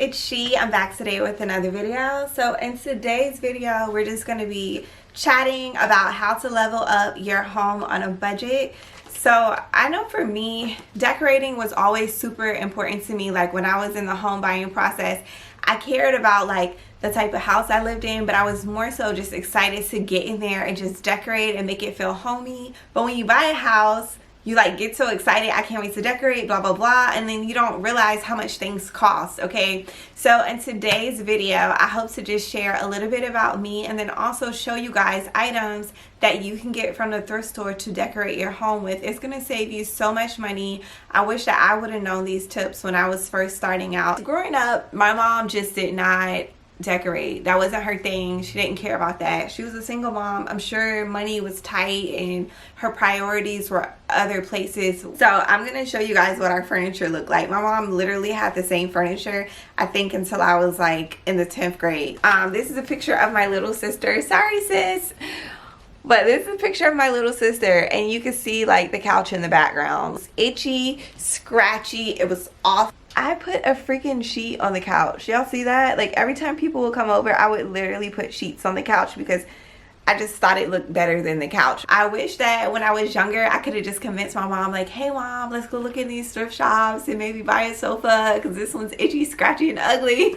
it's She. I'm back today with another video. So in today's video, we're just going to be chatting about how to level up your home on a budget. So I know for me, decorating was always super important to me. Like when I was in the home buying process, I cared about like the type of house I lived in, but I was more so just excited to get in there and just decorate and make it feel homey. But when you buy a house, you like get so excited, I can't wait to decorate, blah blah blah, and then you don't realize how much things cost. Okay, so in today's video, I hope to just share a little bit about me and then also show you guys items that you can get from the thrift store to decorate your home with. It's gonna save you so much money. I wish that I would have known these tips when I was first starting out. Growing up, my mom just did not decorate. That wasn't her thing. She didn't care about that. She was a single mom. I'm sure money was tight and her priorities were other places. So I'm gonna show you guys what our furniture looked like. My mom literally had the same furniture, I think, until I was like in the 10th grade. This is a picture of my little sister. Sorry sis, but this is a picture of my little sister, and you can see like the couch in the background. It was itchy, scratchy, it was off. I put a freaking sheet on the couch. Y'all see that? Like every time people would come over, I would literally put sheets on the couch because I just thought it looked better than the couch. I wish that when I was younger, I could have just convinced my mom, like, hey mom, let's go look in these thrift shops and maybe buy a sofa because this one's itchy, scratchy, and ugly.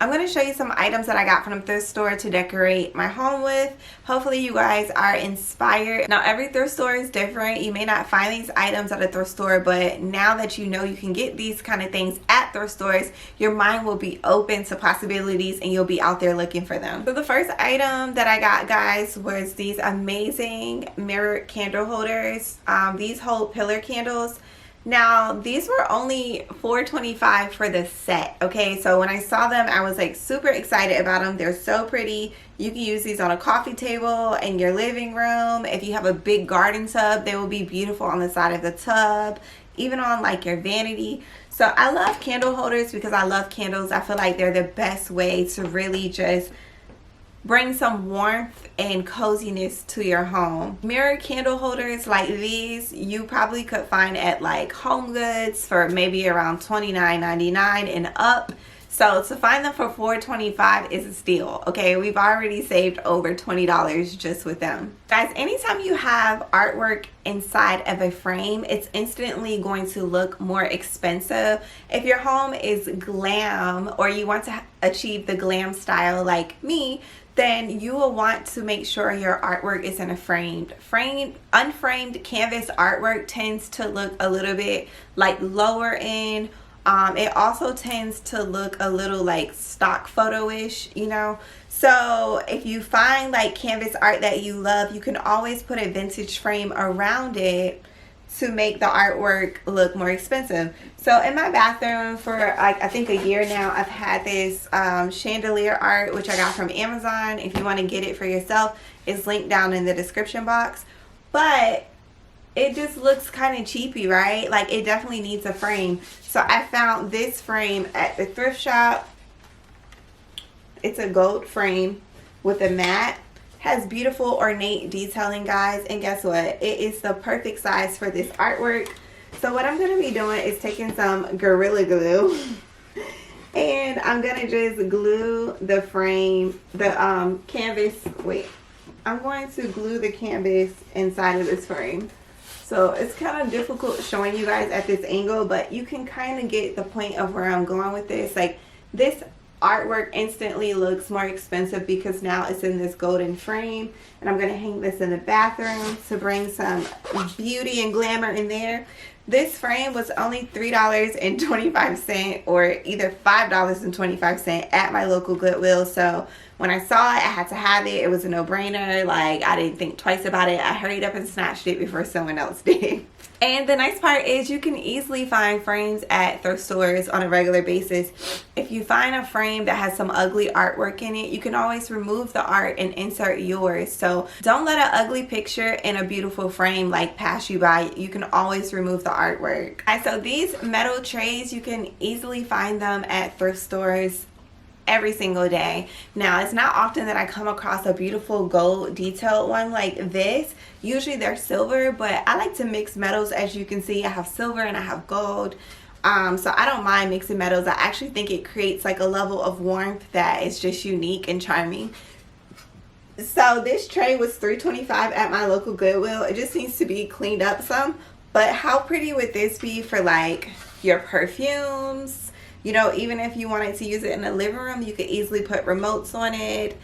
I'm going to show you some items that I got from the thrift store to decorate my home with. Hopefully you guys are inspired. Now every thrift store is different. You may not find these items at a thrift store, but now that you know you can get these kind of things at thrift stores, your mind will be open to possibilities and you'll be out there looking for them. So the first item that I got, guys, was these amazing mirror candle holders. These hold pillar candles. Now these were only $4.25 for the set. Okay, so when I saw them, I was like super excited about them. They're so pretty. You can use these on a coffee table in your living room. If you have a big garden tub, they will be beautiful on the side of the tub, even on like your vanity. So I love candle holders because I love candles. I feel like they're the best way to really just bring some warmth and coziness to your home. Mirror candle holders like these, you probably could find at like Home Goods for maybe around $29.99 and up. So to find them for $4.25 is a steal. Okay, we've already saved over $20 just with them. Guys, anytime you have artwork inside of a frame, it's instantly going to look more expensive. If your home is glam or you want to achieve the glam style like me, then you will want to make sure your artwork is in a unframed canvas artwork tends to look a little bit like lower end. It also tends to look a little like stock photo-ish, you know. So if you find like canvas art that you love, you can always put a vintage frame around it to make the artwork look more expensive. So in my bathroom for like I think a year now, I've had this chandelier art, which I got from Amazon. If you want to get it for yourself, it's linked down in the description box. But it just looks kind of cheapy, right? Like it definitely needs a frame. So I found this frame at the thrift shop. It's a gold frame with a mat. Has beautiful ornate detailing, guys, and guess what? It is the perfect size for this artwork. So what I'm going to be doing is taking some Gorilla Glue and I'm going to just glue the frame, the canvas. Wait, I'm going to glue the canvas inside of this frame. So it's kind of difficult showing you guys at this angle, but you can kind of get the point of where I'm going with this. Like this artwork instantly looks more expensive because now it's in this golden frame, and I'm going to hang this in the bathroom to bring some beauty and glamour in there. This frame was only $3.25 or either $5.25 at my local Goodwill. So when I saw it, I had to have it. It was a no-brainer. Like I didn't think twice about it. I hurried up and snatched it before someone else did. And the nice part is you can easily find frames at thrift stores on a regular basis. If you find a frame that has some ugly artwork in it, you can always remove the art and insert yours. So don't let an ugly picture in a beautiful frame like pass you by. You can always remove the artwork. So these metal trays, you can easily find them at thrift stores every single day. Now, it's not often that I come across a beautiful gold detailed one like this. Usually they're silver, but I like to mix metals. As you can see, I have silver and I have gold. So I don't mind mixing metals. I actually think it creates like a level of warmth that is just unique and charming. So this tray was $3.25 at my local Goodwill. It just needs to be cleaned up some. But how pretty would this be for like your perfumes? You know, even if you wanted to use it in the living room, you could easily put remotes on it.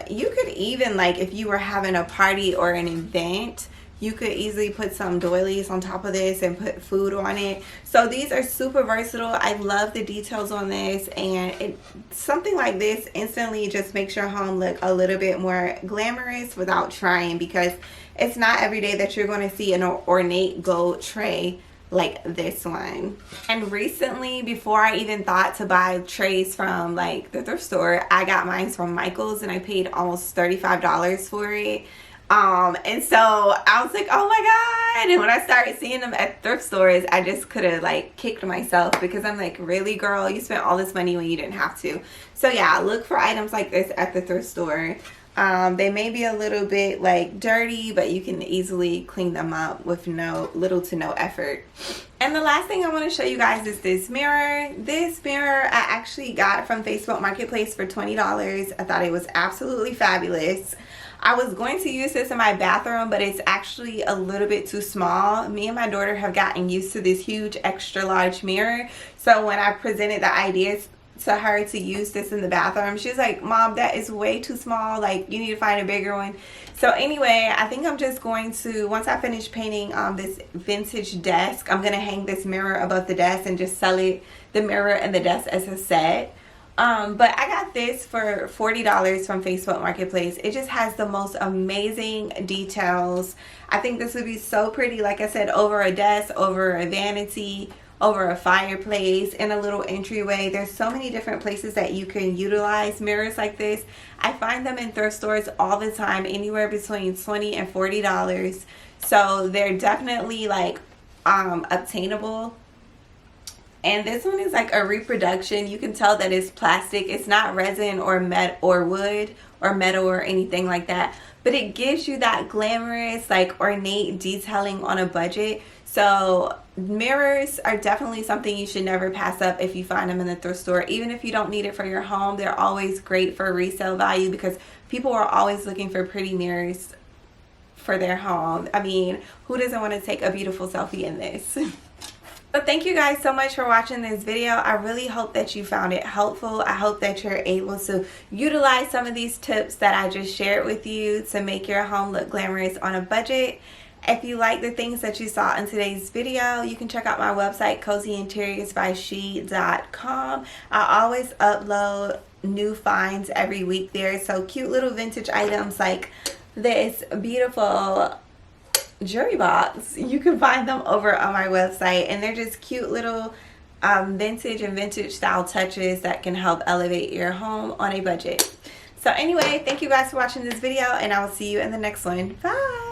You could even, like, if you were having a party or an event, you could easily put some doilies on top of this and put food on it. So these are super versatile. I love the details on this, and something like this instantly just makes your home look a little bit more glamorous without trying, because it's not every day that you're going to see an ornate gold tray like this one. And recently, before I even thought to buy trays from like the thrift store, I got mine from Michael's and I paid almost $35 for it. And so I was like, oh my god. And when I started seeing them at thrift stores, I just could have like kicked myself, because I'm like, really, girl, you spent all this money when you didn't have to. So yeah, look for items like this at the thrift store. They may be a little bit like dirty, but you can easily clean them up with little to no effort. And the last thing I want to show you guys is this mirror. This mirror I actually got from Facebook Marketplace for $20. I thought it was absolutely fabulous. I was going to use this in my bathroom, but it's actually a little bit too small. Me and my daughter have gotten used to this huge extra large mirror. So when I presented the ideas to her to use this in the bathroom, she's like, Mom, that is way too small. Like, you need to find a bigger one. So anyway, I think I'm just going to, once I finish painting this vintage desk, I'm going to hang this mirror above the desk and just sell it, the mirror and the desk, as a set. But I got this for $40 from Facebook Marketplace. It just has the most amazing details. I think this would be so pretty, like I said, over a desk, over a vanity, over a fireplace, in a little entryway. There's so many different places that you can utilize mirrors like this. I find them in thrift stores all the time, anywhere between $20 and $40. So they're definitely like obtainable. And this one is like a reproduction. You can tell that it's plastic. It's not resin or wood or metal or anything like that. But it gives you that glamorous, like ornate detailing on a budget. So mirrors are definitely something you should never pass up if you find them in the thrift store. Even if you don't need it for your home, they're always great for resale value, because people are always looking for pretty mirrors for their home. I mean, who doesn't want to take a beautiful selfie in this? But thank you guys so much for watching this video. I really hope that you found it helpful. I hope that you're able to utilize some of these tips that I just shared with you to make your home look glamorous on a budget. If you like the things that you saw in today's video, you can check out my website, cozyinteriorsbyshe.com. I always upload new finds every week there. So cute little vintage items like this beautiful jewelry box, you can find them over on my website, and they're just cute little vintage and vintage style touches that can help elevate your home on a budget. So anyway, thank you guys for watching this video, and I will see you in the next one. Bye.